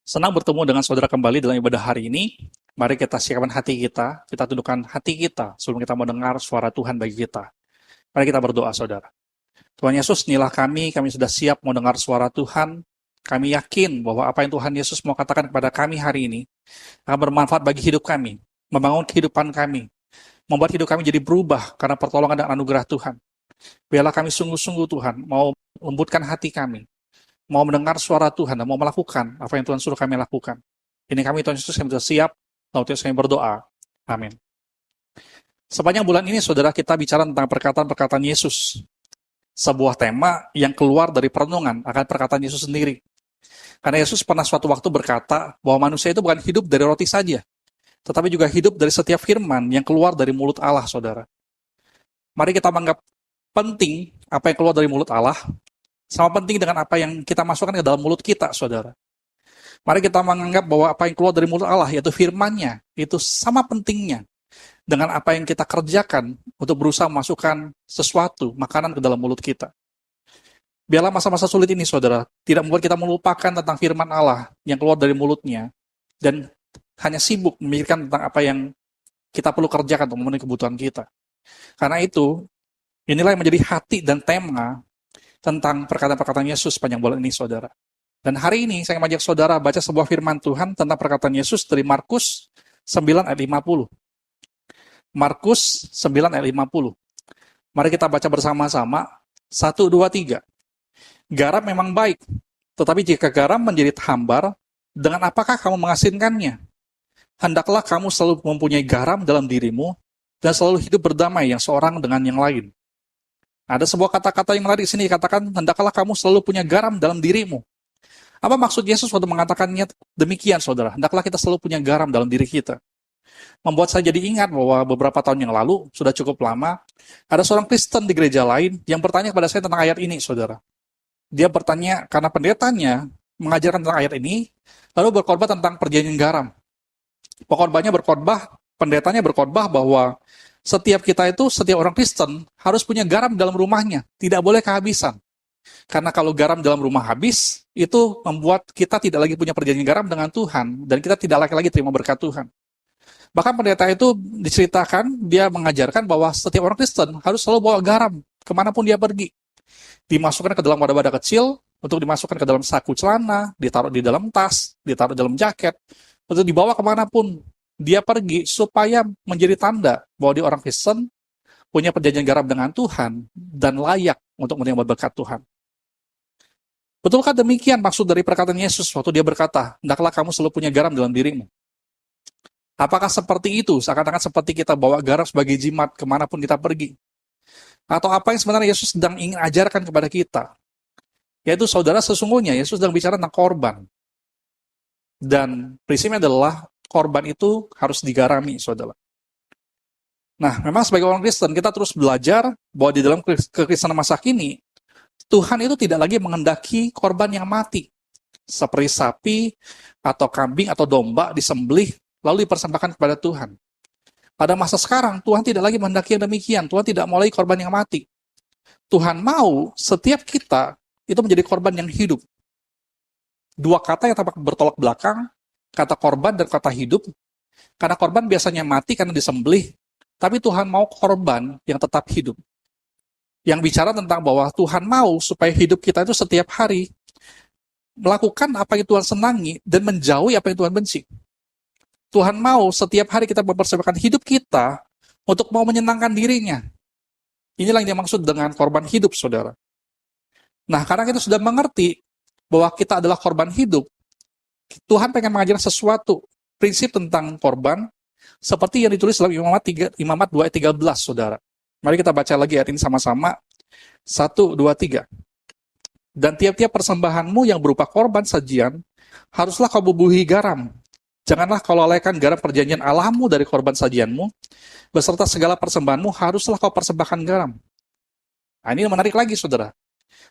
Senang bertemu dengan saudara kembali dalam ibadah hari ini. Mari kita siapkan hati kita tundukkan hati kita sebelum kita mendengar suara Tuhan bagi kita. Mari kita berdoa, saudara. Tuhan Yesus, inilah kami sudah siap mendengar suara Tuhan. Kami yakin bahwa apa yang Tuhan Yesus mau katakan kepada kami hari ini akan bermanfaat bagi hidup kami, membangun kehidupan kami, membuat hidup kami jadi berubah karena pertolongan dan anugerah Tuhan. Biarlah kami sungguh-sungguh Tuhan, mau lembutkan hati kami, mau mendengar suara Tuhan dan mau melakukan apa yang Tuhan suruh kami lakukan. Ini kami Tuhan Yesus yang sudah siap, lalu Tuhan kami berdoa. Amin. Sepanjang bulan ini, saudara, kita bicara tentang perkataan-perkataan Yesus. Sebuah tema yang keluar dari perenungan akan perkataan Yesus sendiri. Karena Yesus pernah suatu waktu berkata bahwa manusia itu bukan hidup dari roti saja, tetapi juga hidup dari setiap firman yang keluar dari mulut Allah, saudara. Mari kita menganggap penting apa yang keluar dari mulut Allah, sama penting dengan apa yang kita masukkan ke dalam mulut kita, saudara. Mari kita menganggap bahwa apa yang keluar dari mulut Allah, yaitu firman-Nya, itu sama pentingnya dengan apa yang kita kerjakan untuk berusaha memasukkan sesuatu, makanan ke dalam mulut kita. Biarlah masa-masa sulit ini, saudara, tidak membuat kita melupakan tentang firman Allah yang keluar dari mulutnya, dan hanya sibuk memikirkan tentang apa yang kita perlu kerjakan untuk memenuhi kebutuhan kita. Karena itu, inilah yang menjadi hati dan tema tentang perkataan-perkataan Yesus sepanjang bulan ini, saudara. Dan hari ini saya mengajak saudara baca sebuah firman Tuhan tentang perkataan Yesus dari Markus 9 ayat 50. Markus 9 ayat 50. Mari kita baca bersama-sama. 1, 2, 3. Garam memang baik, tetapi jika garam menjadi hambar, dengan apakah kamu mengasinkannya? Hendaklah kamu selalu mempunyai garam dalam dirimu, dan selalu hidup berdamai yang seorang dengan yang lain. Ada sebuah kata-kata yang menarik di sini dikatakan, hendaklah kamu selalu punya garam dalam dirimu. Apa maksud Yesus waktu mengatakannya demikian, saudara? Hendaklah kita selalu punya garam dalam diri kita. Membuat saya jadi ingat bahwa beberapa tahun yang lalu, sudah cukup lama, ada seorang Kristen di gereja lain yang bertanya kepada saya tentang ayat ini, saudara. Dia bertanya karena pendetanya mengajarkan tentang ayat ini, lalu berkhotbah tentang perjanjian garam. Pengkhotbahnya berkhotbah, pendetanya berkhotbah bahwa setiap kita itu, setiap orang Kristen harus punya garam dalam rumahnya, tidak boleh kehabisan. Karena kalau garam dalam rumah habis, itu membuat kita tidak lagi punya perjanjian garam dengan Tuhan, dan kita tidak lagi terima berkat Tuhan. Bahkan pendeta itu diceritakan, dia mengajarkan bahwa setiap orang Kristen harus selalu bawa garam kemanapun dia pergi. Dimasukkan ke dalam wadah-wadah kecil, untuk dimasukkan ke dalam saku celana, ditaruh di dalam tas, ditaruh dalam jaket, untuk dibawa kemanapun dia pergi, supaya menjadi tanda bahwa dia orang Kristen, punya perjanjian garam dengan Tuhan, dan layak untuk menerima berkat Tuhan. Betulkah demikian maksud dari perkataan Yesus waktu dia berkata, hendaklah kamu selalu punya garam dalam dirimu? Apakah seperti itu, seakan-akan seperti kita bawa garam sebagai jimat kemanapun kita pergi? Atau apa yang sebenarnya Yesus sedang ingin ajarkan kepada kita? Yaitu, saudara, sesungguhnya Yesus sedang bicara tentang korban. Dan prinsipnya adalah korban itu harus digarami, saudara. Nah, memang sebagai orang Kristen, kita terus belajar bahwa di dalam kekristenan masa kini, Tuhan itu tidak lagi menghendaki korban yang mati. Seperti sapi, atau kambing, atau domba disembelih, lalu dipersembahkan kepada Tuhan. Pada masa sekarang, Tuhan tidak lagi menghendaki yang demikian. Tuhan tidak mau lagi korban yang mati. Tuhan mau setiap kita itu menjadi korban yang hidup. Dua kata yang tampak bertolak belakang, kata korban dan kata hidup. Karena korban biasanya mati karena disembelih, tapi Tuhan mau korban yang tetap hidup. Yang bicara tentang bahwa Tuhan mau supaya hidup kita itu setiap hari melakukan apa yang Tuhan senangi dan menjauhi apa yang Tuhan benci. Tuhan mau setiap hari kita mempersembahkan hidup kita untuk mau menyenangkan dirinya. Inilah yang dimaksud dengan korban hidup, saudara. Nah, karena kita sudah mengerti bahwa kita adalah korban hidup, Tuhan pengen mengajarkan sesuatu, prinsip tentang korban, seperti yang ditulis dalam Imamat 2 ayat 13, saudara. Mari kita baca lagi ayat ini sama-sama. 1, 2, 3. Dan tiap-tiap persembahanmu yang berupa korban sajian, haruslah kau bubuhi garam. Janganlah kau lalaikan garam perjanjian Allahmu dari korban sajianmu, beserta segala persembahanmu haruslah kau persembahkan garam. Nah, ini menarik lagi, saudara.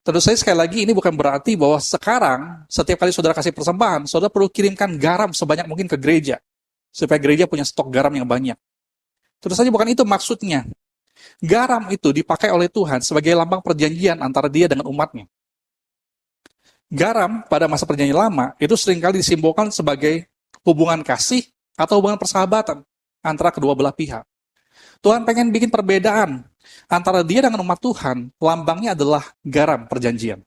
Tentu saja sekali lagi ini bukan berarti bahwa sekarang setiap kali saudara kasih persembahan, saudara perlu kirimkan garam sebanyak mungkin ke gereja, supaya gereja punya stok garam yang banyak. Tentu saja bukan itu maksudnya. Garam itu dipakai oleh Tuhan sebagai lambang perjanjian antara dia dengan umatnya. Garam pada masa perjanjian lama itu seringkali disimbolkan sebagai hubungan kasih atau hubungan persahabatan antara kedua belah pihak. Tuhan pengen bikin perbedaan antara dia dengan umat Tuhan, lambangnya adalah garam perjanjian.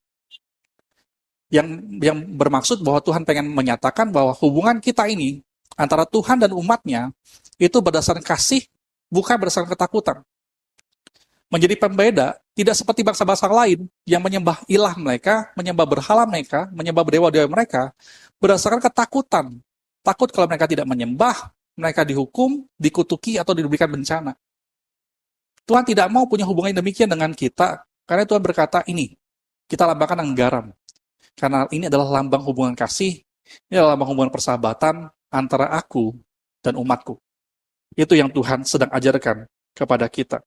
Yang bermaksud bahwa Tuhan pengen menyatakan bahwa hubungan kita ini antara Tuhan dan umatnya itu berdasarkan kasih, bukan berdasarkan ketakutan. Menjadi pembeda, tidak seperti bangsa-bangsa lain yang menyembah ilah mereka, menyembah berhala mereka, menyembah dewa-dewa mereka, berdasarkan ketakutan. Takut kalau mereka tidak menyembah, mereka dihukum, dikutuki, atau diberikan bencana. Tuhan tidak mau punya hubungan yang demikian dengan kita, karena Tuhan berkata, ini, kita lambangkan dengan garam. Karena ini adalah lambang hubungan kasih, ini adalah lambang hubungan persahabatan antara aku dan umatku. Itu yang Tuhan sedang ajarkan kepada kita.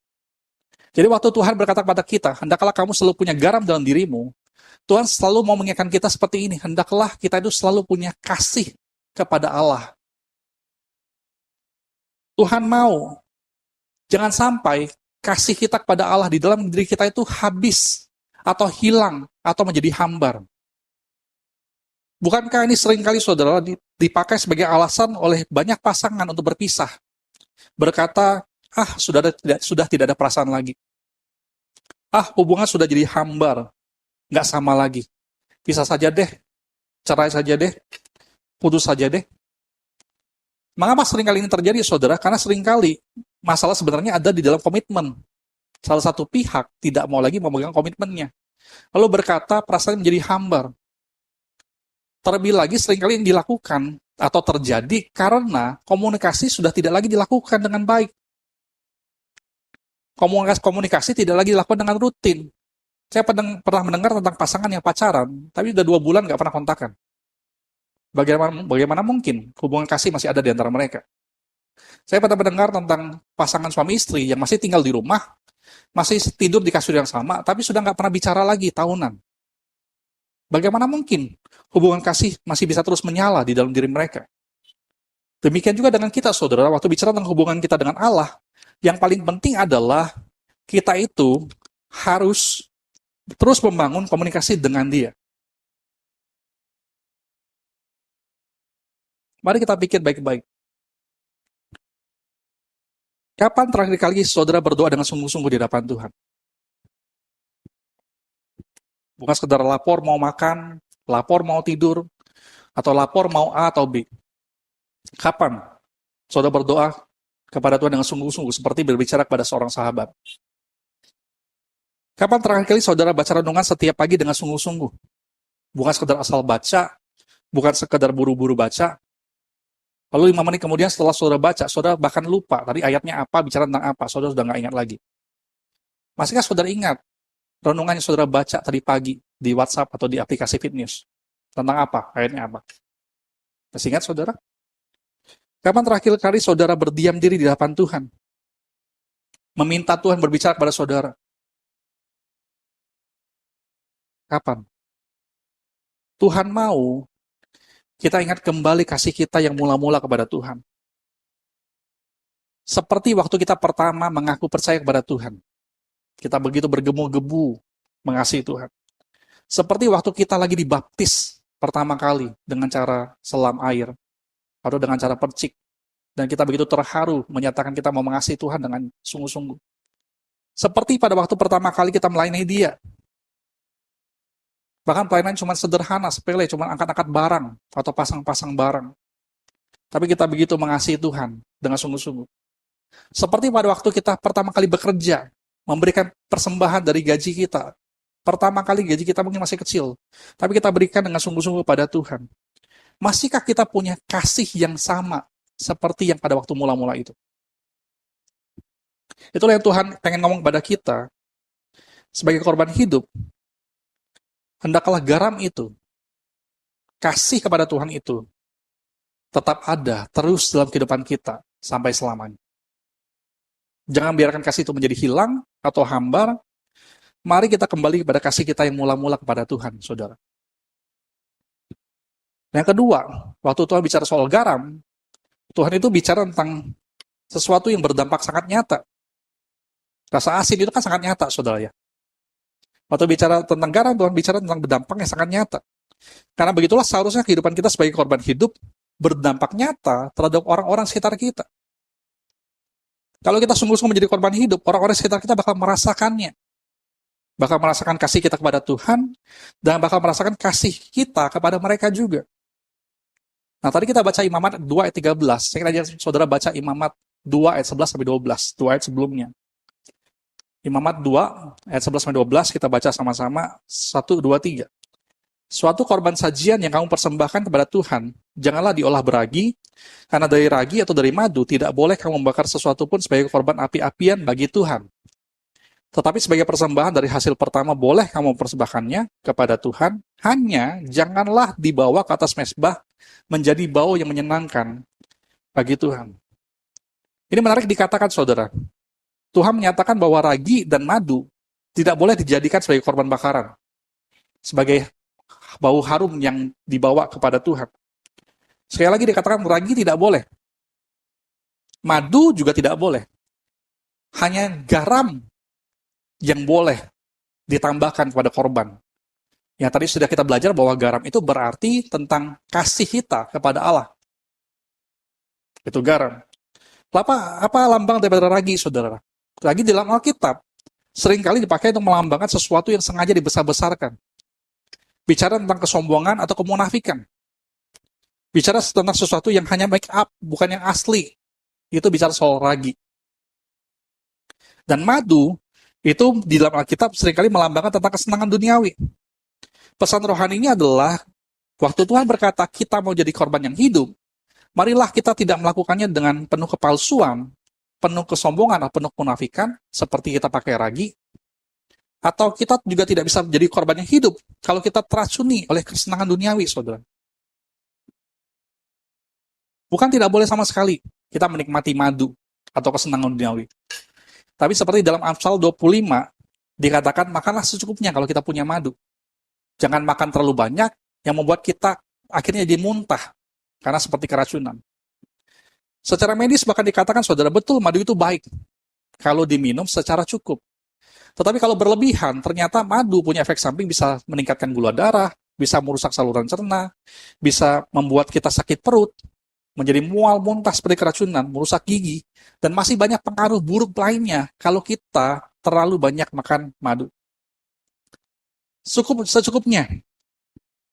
Jadi waktu Tuhan berkata kepada kita, hendaklah kamu selalu punya garam dalam dirimu, Tuhan selalu mau mengingatkan kita seperti ini, hendaklah kita itu selalu punya kasih kepada Allah. Tuhan mau, jangan sampai kasih kita kepada Allah di dalam diri kita itu habis, atau hilang, atau menjadi hambar. Bukankah ini seringkali saudara dipakai sebagai alasan oleh banyak pasangan untuk berpisah? Berkata, sudah tidak ada perasaan lagi. Hubungan sudah jadi hambar, nggak sama lagi. Pisah saja deh, cerai saja deh, putus saja deh. Mengapa seringkali ini terjadi, saudara? Karena seringkali masalah sebenarnya ada di dalam komitmen. Salah satu pihak tidak mau lagi memegang komitmennya. Lalu berkata perasaan menjadi hambar. Terlebih lagi seringkali yang dilakukan atau terjadi karena komunikasi sudah tidak lagi dilakukan dengan baik. Komunikasi tidak lagi dilakukan dengan rutin. Saya pernah mendengar tentang pasangan yang pacaran, tapi udah 2 bulan nggak pernah kontakan. Bagaimana mungkin hubungan kasih masih ada di antara mereka? Saya pernah mendengar tentang pasangan suami istri yang masih tinggal di rumah, masih tidur di kasur yang sama, tapi sudah nggak pernah bicara lagi tahunan. Bagaimana mungkin hubungan kasih masih bisa terus menyala di dalam diri mereka? Demikian juga dengan kita, saudara, waktu bicara tentang hubungan kita dengan Allah, yang paling penting adalah kita itu harus terus membangun komunikasi dengan Dia. Mari kita pikir baik-baik. Kapan terakhir kali saudara berdoa dengan sungguh-sungguh di hadapan Tuhan? Bukan sekedar lapor mau makan, lapor mau tidur, atau lapor mau A atau B. Kapan saudara berdoa kepada Tuhan dengan sungguh-sungguh seperti berbicara kepada seorang sahabat? Kapan terakhir kali saudara baca renungan setiap pagi dengan sungguh-sungguh? Bukan sekedar asal baca, bukan sekedar buru-buru baca. Lalu 5 menit kemudian setelah saudara baca, saudara bahkan lupa tadi ayatnya apa, bicara tentang apa, saudara sudah nggak ingat lagi. Masihkah saudara ingat renungan yang saudara baca tadi pagi di WhatsApp atau di aplikasi Fit News? Tentang apa? Ayatnya apa? Masih ingat saudara? Kapan terakhir kali saudara berdiam diri di hadapan Tuhan? Meminta Tuhan berbicara kepada saudara? Kapan? Tuhan mau kita ingat kembali kasih kita yang mula-mula kepada Tuhan. Seperti waktu kita pertama mengaku percaya kepada Tuhan. Kita begitu bergemu-gebu mengasihi Tuhan. Seperti waktu kita lagi dibaptis pertama kali dengan cara selam air atau dengan cara percik. Dan kita begitu terharu menyatakan kita mau mengasihi Tuhan dengan sungguh-sungguh. Seperti pada waktu pertama kali kita melayani Dia. Bahkan pelayanan cuma sederhana, sepele, cuma angkat-angkat barang atau pasang-pasang barang. Tapi kita begitu mengasihi Tuhan dengan sungguh-sungguh. Seperti pada waktu kita pertama kali bekerja, memberikan persembahan dari gaji kita. Pertama kali gaji kita mungkin masih kecil, tapi kita berikan dengan sungguh-sungguh pada Tuhan. Masihkah kita punya kasih yang sama seperti yang pada waktu mula-mula itu? Itulah yang Tuhan pengen ngomong kepada kita. Sebagai korban hidup, hendaklah garam itu, kasih kepada Tuhan itu, tetap ada terus dalam kehidupan kita sampai selamanya. Jangan biarkan kasih itu menjadi hilang atau hambar. Mari kita kembali kepada kasih kita yang mula-mula kepada Tuhan, saudara. Yang kedua, waktu Tuhan bicara soal garam, Tuhan itu bicara tentang sesuatu yang berdampak sangat nyata. Rasa asin itu kan sangat nyata, saudara ya. Waktu bicara tentang garam, Tuhan bicara tentang berdampak yang sangat nyata. Karena begitulah seharusnya kehidupan kita sebagai korban hidup berdampak nyata terhadap orang-orang sekitar kita. Kalau kita sungguh-sungguh menjadi korban hidup, orang-orang sekitar kita bakal merasakannya. Bakal merasakan kasih kita kepada Tuhan, dan bakal merasakan kasih kita kepada mereka juga. Nah, tadi kita baca Imamat 2 ayat 13. Saya kira saudara baca Imamat 2 ayat 11 sampai 12, 2 ayat sebelumnya. Imamat 2 ayat 11 sampai 12 kita baca sama-sama 1 2 3. Suatu korban sajian yang kamu persembahkan kepada Tuhan, janganlah diolah beragi, karena dari ragi atau dari madu tidak boleh kamu membakar sesuatu pun sebagai korban api-apian bagi Tuhan. Tetapi sebagai persembahan dari hasil pertama boleh kamu persembahkannya kepada Tuhan, hanya janganlah dibawa ke atas mezbah menjadi bau yang menyenangkan bagi Tuhan. Ini menarik dikatakan, saudara. Tuhan menyatakan bahwa ragi dan madu tidak boleh dijadikan sebagai korban bakaran, sebagai bau harum yang dibawa kepada Tuhan. Sekali lagi dikatakan ragi tidak boleh. Madu juga tidak boleh. Hanya garam yang boleh ditambahkan kepada korban. Yang tadi sudah kita belajar bahwa garam itu berarti tentang kasih kita kepada Allah. Itu garam. Apa lambang daripada ragi, saudara? Ragi dalam Alkitab seringkali dipakai untuk melambangkan sesuatu yang sengaja dibesar-besarkan. Bicara tentang kesombongan atau kemunafikan. Bicara tentang sesuatu yang hanya make up, bukan yang asli. Itu bicara soal ragi. Dan madu, itu di dalam Alkitab seringkali melambangkan tentang kesenangan duniawi. Pesan rohani ini adalah, waktu Tuhan berkata kita mau jadi korban yang hidup, marilah kita tidak melakukannya dengan penuh kepalsuan, penuh kesombongan, atau penuh kemunafikan, seperti kita pakai ragi, atau kita juga tidak bisa menjadi korban yang hidup kalau kita teracuni oleh kesenangan duniawi, saudara. Bukan tidak boleh sama sekali kita menikmati madu atau kesenangan duniawi. Tapi seperti dalam Amsal 25, dikatakan makanlah secukupnya kalau kita punya madu. Jangan makan terlalu banyak yang membuat kita akhirnya jadi muntah, karena seperti keracunan. Secara medis bahkan dikatakan, saudara, betul madu itu baik kalau diminum secara cukup. Tetapi kalau berlebihan, ternyata madu punya efek samping, bisa meningkatkan gula darah, bisa merusak saluran cerna, bisa membuat kita sakit perut, menjadi mual, muntah seperti keracunan, merusak gigi, dan masih banyak pengaruh buruk lainnya kalau kita terlalu banyak makan madu. Secukupnya.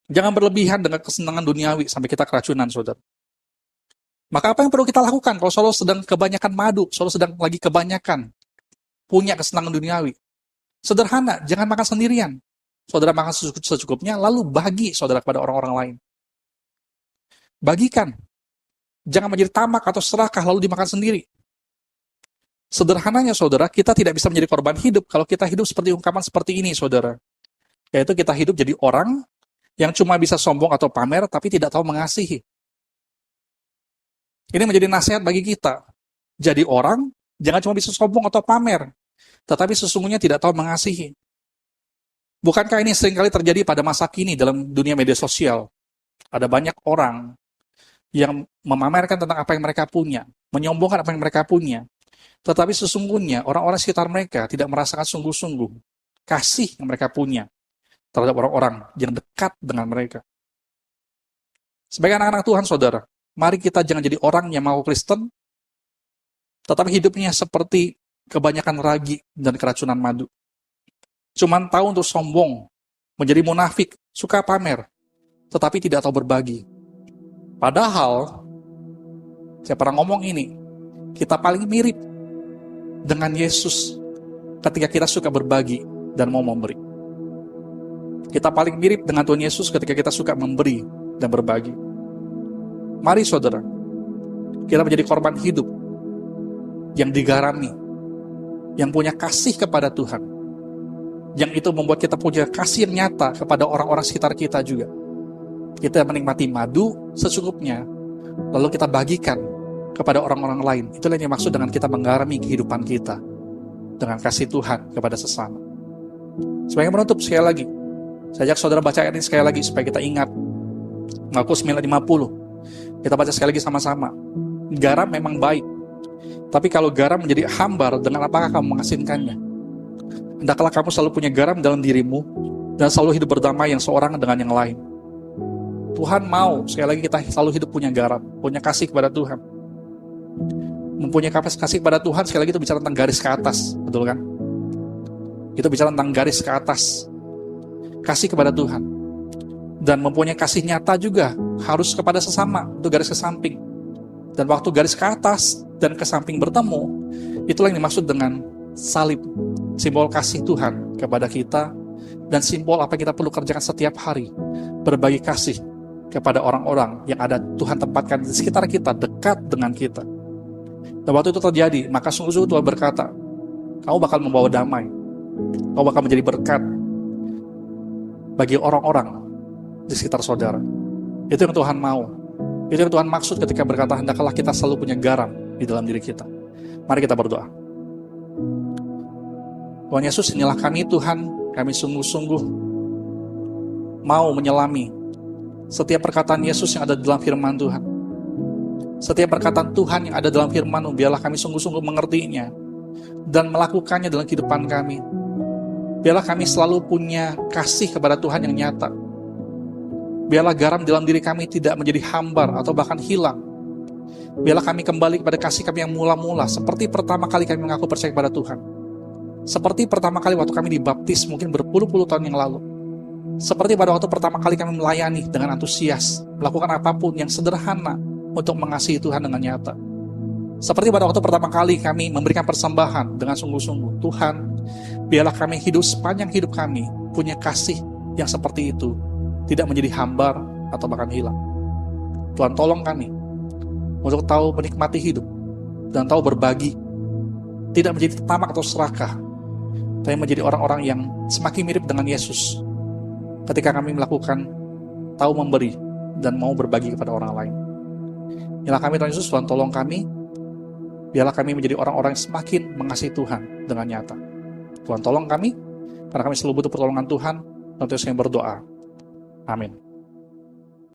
Jangan berlebihan dengan kesenangan duniawi sampai kita keracunan, saudara. Maka apa yang perlu kita lakukan kalau saudara sedang kebanyakan madu, saudara sedang lagi kebanyakan punya kesenangan duniawi? Sederhana, jangan makan sendirian. Saudara makan secukupnya, lalu bagi saudara kepada orang-orang lain. Bagikan. Jangan menjadi tamak atau serakah lalu dimakan sendiri. Sederhananya, saudara, kita tidak bisa menjadi korban hidup kalau kita hidup seperti ungkapan seperti ini, saudara. Yaitu kita hidup jadi orang yang cuma bisa sombong atau pamer, tapi tidak tahu mengasihi. Ini menjadi nasihat bagi kita. Jadi orang, jangan cuma bisa sombong atau pamer, tetapi sesungguhnya tidak tahu mengasihi. Bukankah ini seringkali terjadi pada masa kini dalam dunia media sosial? Ada banyak orang yang memamerkan tentang apa yang mereka punya, menyombongkan apa yang mereka punya. Tetapi sesungguhnya orang-orang sekitar mereka tidak merasakan sungguh-sungguh kasih yang mereka punya terhadap orang-orang yang dekat dengan mereka. Sebagai anak-anak Tuhan, saudara, mari kita jangan jadi orang yang mau Kristen, tetapi hidupnya seperti kebanyakan ragi dan keracunan madu. Cuman tahu untuk sombong, menjadi munafik, suka pamer, tetapi tidak tahu berbagi. Padahal, saya pernah ngomong ini, kita paling mirip dengan Yesus ketika kita suka berbagi dan mau memberi. Kita paling mirip dengan Tuhan Yesus ketika kita suka memberi dan berbagi. Mari, saudara, kita menjadi korban hidup yang digarami, yang punya kasih kepada Tuhan, yang itu membuat kita punya kasih yang nyata kepada orang-orang sekitar kita juga. Kita menikmati madu secukupnya, lalu kita bagikan kepada orang-orang lain. Itulah yang dimaksud dengan kita menggarami kehidupan kita dengan kasih Tuhan kepada sesama. Sebagai penutup, sekali lagi, saya ajak saudara baca ayat ini sekali lagi supaya kita ingat. Markus 9:50. Kita baca sekali lagi sama-sama. Garam memang baik, tapi kalau garam menjadi hambar, dengan apakah kamu mengasinkannya? Hendaklah kamu selalu punya garam dalam dirimu dan selalu hidup berdamai yang seorang dengan yang lain. Tuhan mau, sekali lagi kita selalu hidup punya garam, punya kasih kepada Tuhan. Mempunyai kasih kepada Tuhan, sekali lagi itu bicara tentang garis ke atas, betul kan? Itu bicara tentang garis ke atas. Kasih kepada Tuhan. Dan mempunyai kasih nyata juga, harus kepada sesama, itu garis ke samping. Dan waktu garis ke atas dan ke samping bertemu, itulah yang dimaksud dengan salib, simbol kasih Tuhan kepada kita, dan simbol apa yang kita perlu kerjakan setiap hari, berbagi kasih kepada orang-orang yang ada Tuhan tempatkan di sekitar kita, dekat dengan kita. Dan waktu itu terjadi, maka sungguh-sungguh Tuhan berkata, kamu bakal membawa damai, kamu bakal menjadi berkat bagi orang-orang di sekitar saudara. Itu yang Tuhan mau. Itu yang Tuhan maksud ketika berkata, hendaklah kita selalu punya garam di dalam diri kita. Mari kita berdoa. Tuhan Yesus, inilah kami Tuhan, kami sungguh-sungguh mau menyelami setiap perkataan Yesus yang ada dalam firman Tuhan. Setiap perkataan Tuhan yang ada dalam firman-Mu, biarlah kami sungguh-sungguh mengertinya dan melakukannya dalam kehidupan kami. Biarlah kami selalu punya kasih kepada Tuhan yang nyata. Biarlah garam dalam diri kami tidak menjadi hambar atau bahkan hilang. Biarlah kami kembali kepada kasih kami yang mula-mula, seperti pertama kali kami mengaku percaya kepada Tuhan. Seperti pertama kali waktu kami dibaptis mungkin berpuluh-puluh tahun yang lalu. Seperti pada waktu pertama kali kami melayani dengan antusias, melakukan apapun yang sederhana untuk mengasihi Tuhan dengan nyata. Seperti pada waktu pertama kali kami memberikan persembahan dengan sungguh-sungguh. Tuhan, biarlah kami hidup sepanjang hidup kami punya kasih yang seperti itu, tidak menjadi hambar atau bahkan hilang. Tuhan, tolong kami untuk tahu menikmati hidup dan tahu berbagi, tidak menjadi tamak atau serakah, tapi menjadi orang-orang yang semakin mirip dengan Yesus ketika kami melakukan tahu memberi dan mau berbagi kepada orang lain. Inilah kami Tuhan Yesus, Tuhan tolong kami, biarlah kami menjadi orang-orang yang semakin mengasihi Tuhan dengan nyata. Tuhan tolong kami, karena kami selalu butuh pertolongan Tuhan, dan terus kami berdoa. Amin.